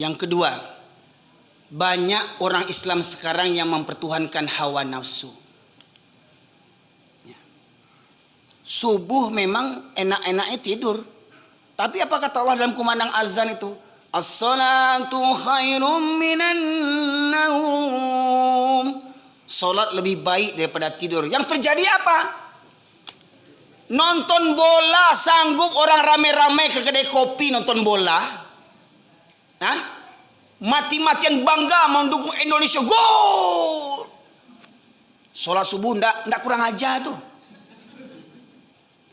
Yang kedua, banyak orang Islam sekarang yang mempertuhankan hawa nafsu. Subuh memang enak-enaknya tidur. Tapi apa kata Allah dalam kumandang azan itu? As-salatu khairum minan naum. Salat lebih baik daripada tidur. Yang terjadi apa? Nonton bola sanggup orang rame-rame ke kedai kopi nonton bola. Hah? Mati-matian bangga mendukung Indonesia gol. Salat subuh ndak kurang aja tuh.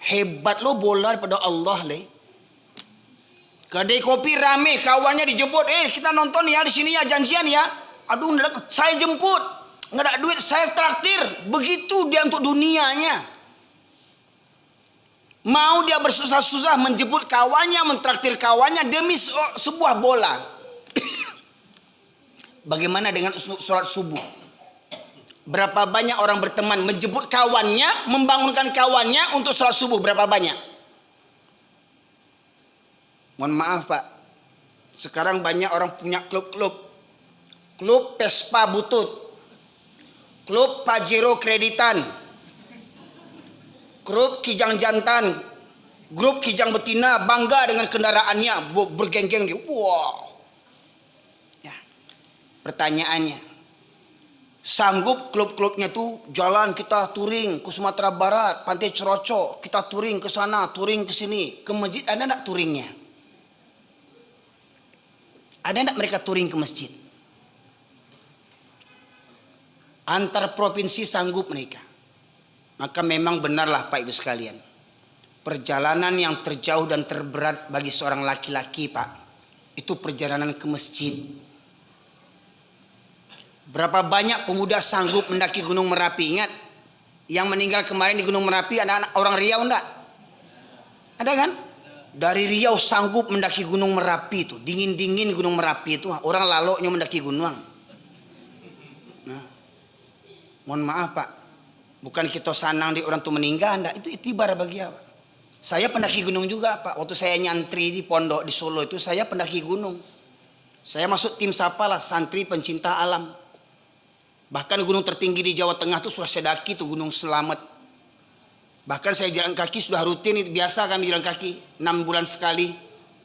Hebat lo bola daripada Allah le. Kedai kopi rame, kawannya dijemput. Kita nonton ya di sini ya, janjian ya. Aduh, saya jemput. Nggak ada duit, saya traktir. Begitu dia untuk dunianya. Mau dia bersusah-susah menjemput kawannya, mentraktir kawannya demi sebuah bola. Bagaimana dengan sholat subuh? Berapa banyak orang berteman menjemput kawannya, membangunkan kawannya untuk sholat subuh? Berapa banyak? Mohon maaf Pak, sekarang banyak orang punya klub-klub. Klub Vespa Butut, klub Pajero Kreditan, klub Kijang Jantan, grup Kijang Betina, bangga dengan kendaraannya, bergeng-geng dia. Wow. Ya. Pertanyaannya, sanggup klub-klubnya tuh jalan kita touring ke Sumatera Barat, Pantai Ceroco, kita touring ke sana, touring ke sini, ke masjid ada enggak touringnya? Ada enggak mereka touring ke masjid? Antar provinsi sanggup mereka. Maka memang benarlah Pak Ibu sekalian. Perjalanan yang terjauh dan terberat bagi seorang laki-laki Pak, itu perjalanan ke masjid. Berapa banyak pemuda sanggup mendaki Gunung Merapi? Ingat, yang meninggal kemarin di Gunung Merapi ada anak orang Riau enggak? Ada kan? Dari Riau sanggup mendaki Gunung Merapi itu. Dingin-dingin Gunung Merapi itu. Orang laloknya mendaki gunung. Nah, mohon maaf Pak. Bukan kita sanang di orang itu meninggal. Enggak. Itu itibar bagi apa? Saya pendaki gunung juga Pak. Waktu saya nyantri di pondok di Solo itu saya pendaki gunung. Saya masuk tim Sapalah, santri pencinta alam. Bahkan gunung tertinggi di Jawa Tengah itu sudah saya daki tuh Gunung Selamet. Bahkan saya jalan kaki sudah rutin, biasa kami jalan kaki 6 bulan sekali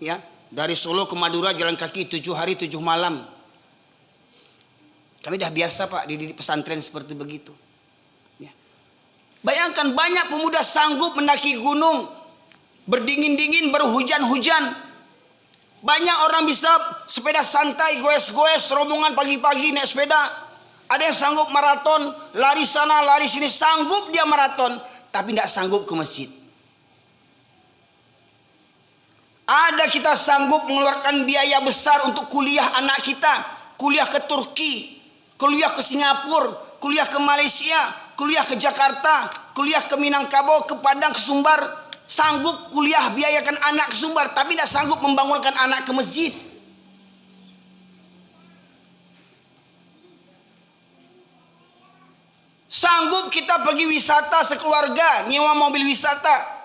ya. Dari Solo ke Madura jalan kaki 7 hari 7 malam. Kami dah biasa Pak di pesantren seperti begitu ya. Bayangkan banyak pemuda sanggup mendaki gunung, berdingin-dingin, berhujan-hujan. Banyak orang bisa sepeda santai, goes-goes, rombongan pagi-pagi naik sepeda. Ada yang sanggup maraton, lari sana, lari sini, sanggup dia maraton, tapi tidak sanggup ke masjid. Ada kita sanggup mengeluarkan biaya besar untuk kuliah anak kita, kuliah ke Turki, kuliah ke Singapura, kuliah ke Malaysia, kuliah ke Jakarta, kuliah ke Minangkabau, ke Padang, ke Sumbar. Sanggup kuliah biayakan anak ke Sumbar, tapi tidak sanggup membangunkan anak ke masjid. Sanggup kita pergi wisata sekeluarga, nyewa mobil wisata.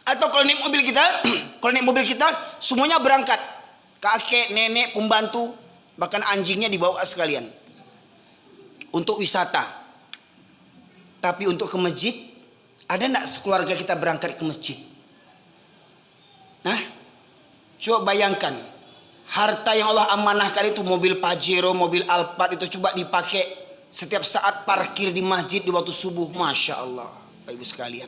Atau kalau naik mobil kita, semuanya berangkat. Kakek, nenek, pembantu, bahkan anjingnya dibawa sekalian. Untuk wisata. Tapi untuk ke masjid, ada enggak sekeluarga kita berangkat ke masjid? Nah, coba bayangkan. Harta yang Allah amanahkan itu, mobil Pajero, mobil Alphard itu coba dipakai setiap saat parkir di masjid di waktu subuh. Masya Allah, Bapak Ibu sekalian.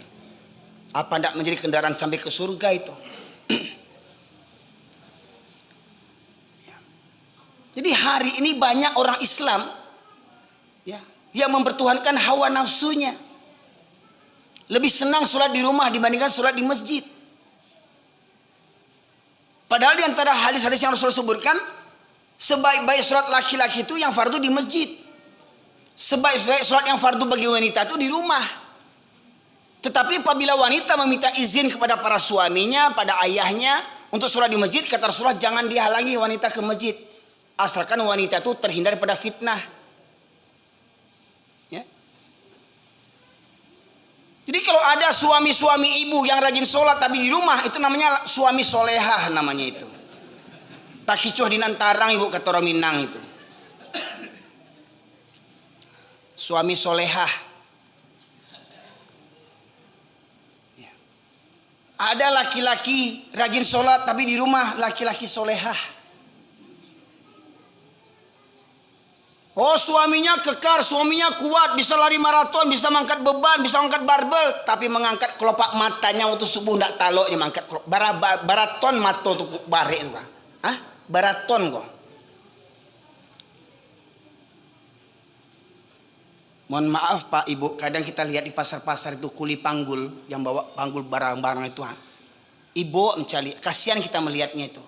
Apa tidak menjadi kendaraan sampai ke surga itu? Jadi hari ini banyak orang Islam ya, yang mempertuhankan hawa nafsunya. Lebih senang sholat di rumah dibandingkan sholat di masjid. Padahal di antara hadis-hadis yang Rasul sebutkan, sebaik-baik sholat laki-laki itu yang fardu di masjid. Sebaik-baik sholat yang fardu bagi wanita itu di rumah. Tetapi apabila wanita meminta izin kepada para suaminya, pada ayahnya untuk sholat di masjid, kata Rasulullah jangan dihalangi wanita ke masjid. Asalkan wanita itu terhindar pada fitnah. Ya. Jadi kalau ada suami-suami ibu yang rajin sholat tapi di rumah, itu namanya suami solehah namanya itu. Tak kicuh di nantarang ibu kata orang Minang itu. Suami solehah. Ya. Ada laki-laki rajin sholat tapi di rumah laki-laki solehah. Oh suaminya kekar, suaminya kuat, bisa lari maraton, bisa mengangkat beban, bisa mengangkat barbel, tapi mengangkat kelopak matanya waktu subuh ndak talok dia mengangkat baraton mato tuh bare itu kan. Hah? Baraton kok. Mohon maaf Pak Ibu, kadang kita lihat di pasar-pasar itu kuli panggul yang bawa panggul barang-barang itu. Ha? Ibu mencari, kasihan kita melihatnya itu.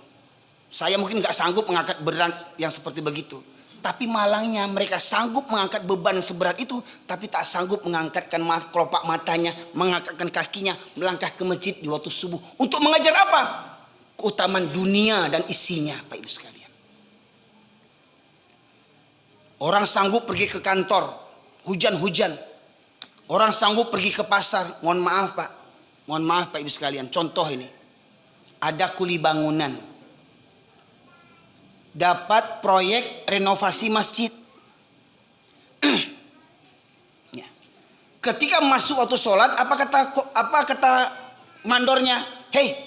Saya mungkin nggak sanggup mengangkat berat yang seperti begitu. Tapi malangnya mereka sanggup mengangkat beban seberat itu, tapi tak sanggup mengangkatkan kelopak matanya, mengangkatkan kakinya, melangkah ke masjid di waktu subuh. Untuk mengajar apa? Keutamaan dunia dan isinya, Pak Ibu sekalian. Orang sanggup pergi ke kantor, hujan-hujan. Orang sanggup pergi ke pasar, mohon maaf Pak. Mohon maaf Pak Ibu sekalian, contoh ini. Ada kuli bangunan. Dapat proyek renovasi masjid. Ya. Ketika masuk waktu sholat, apa kata mandornya? Hei,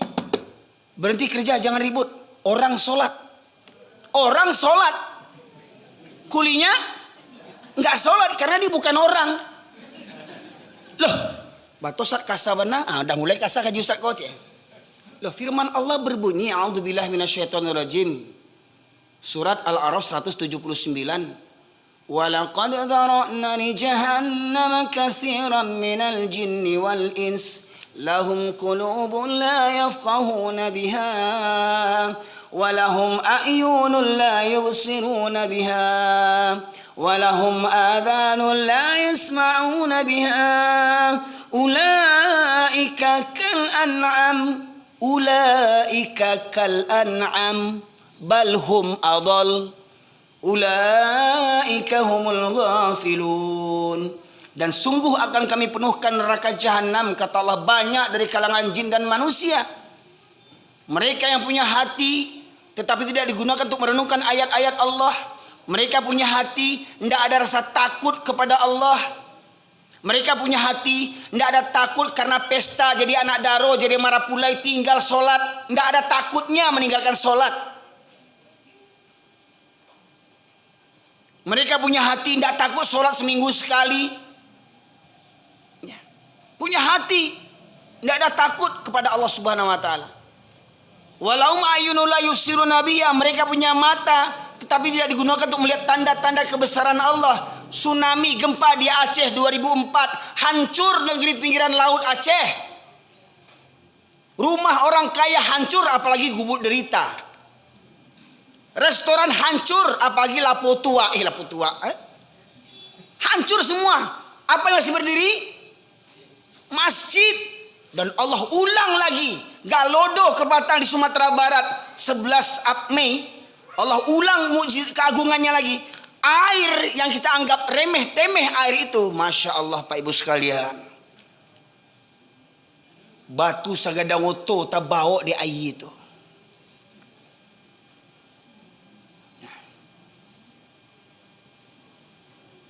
berhenti kerja, jangan ribut. Orang sholat, kulinya nggak sholat karena dia bukan orang. Loh, batosat kasabana, udah mulai kasar kaji Ustaz Kot ya. Loh, firman Allah berbunyi, A'udzubillahi minasyaitonirrajim. Surat Al-A'raf 179. Walaqad dzara'na li jahannama katsiran minal jinni wal ins lahum qulubun la yafqahuna biha wa lahum a'yunun la yubsiruna biha wa lahum adhanun la yasma'una biha ulaika kal an'am bal hum adall ulaika humul ghafilun. Dan sungguh akan kami penuhkan neraka jahanam, kata Allah, banyak dari kalangan jin dan manusia. Mereka yang punya hati tetapi tidak digunakan untuk merenungkan ayat-ayat Allah. Mereka punya hati tidak ada rasa takut kepada Allah. Mereka punya hati tidak ada takut karena pesta jadi anak daro, jadi marapulai, tinggal sholat. Tidak ada takutnya meninggalkan sholat. Mereka punya hati tidak takut sholat seminggu sekali. Ya. Punya hati tidak ada takut kepada Allah Subhanahu Wa Taala. Walau ma'ayunul la yusiruna biha, mereka punya mata tetapi tidak digunakan untuk melihat tanda-tanda kebesaran Allah. Tsunami, gempa di Aceh 2004, hancur negeri pinggiran laut Aceh. Rumah orang kaya hancur, apalagi gubuk derita. Restoran hancur, apalagi Lapo Tua. Hancur semua. Apa yang masih berdiri? Masjid. Dan Allah ulang lagi. Galodo Kebatang di Sumatera Barat 11 Mei. Allah ulang mukjizat keagungannya lagi. Air yang kita anggap remeh-temeh air itu, Masya Allah Pak Ibu sekalian. Batu sagadangoto tabao di air itu.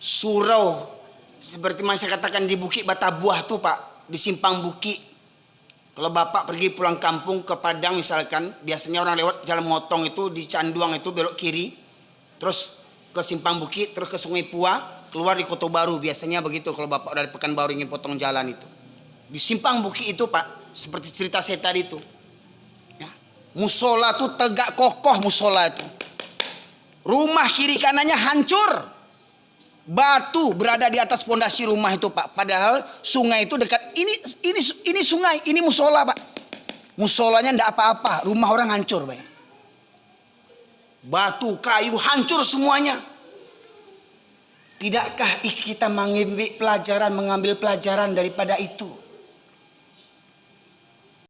Surau seperti yang saya katakan di Bukit Batabuah tuh Pak, di Simpang Bukit. Kalau Bapak pergi pulang kampung ke Padang misalkan, biasanya orang lewat jalan motong itu di Canduang itu belok kiri, terus ke Simpang Bukit, terus ke Sungai Pua, keluar di Kota Baru, biasanya begitu kalau Bapak dari Pekanbaru ingin potong jalan itu. Di Simpang Bukit itu Pak, seperti cerita saya tadi itu. Ya. Musola tuh tegak kokoh musola itu. Rumah kiri kanannya hancur. Batu berada di atas pondasi rumah itu Pak. Padahal sungai itu dekat. Ini sungai, ini musola Pak. Musolanya tidak apa-apa, rumah orang hancur Pak. Batu, kayu hancur semuanya. Tidakkah kita mengambil pelajaran daripada itu?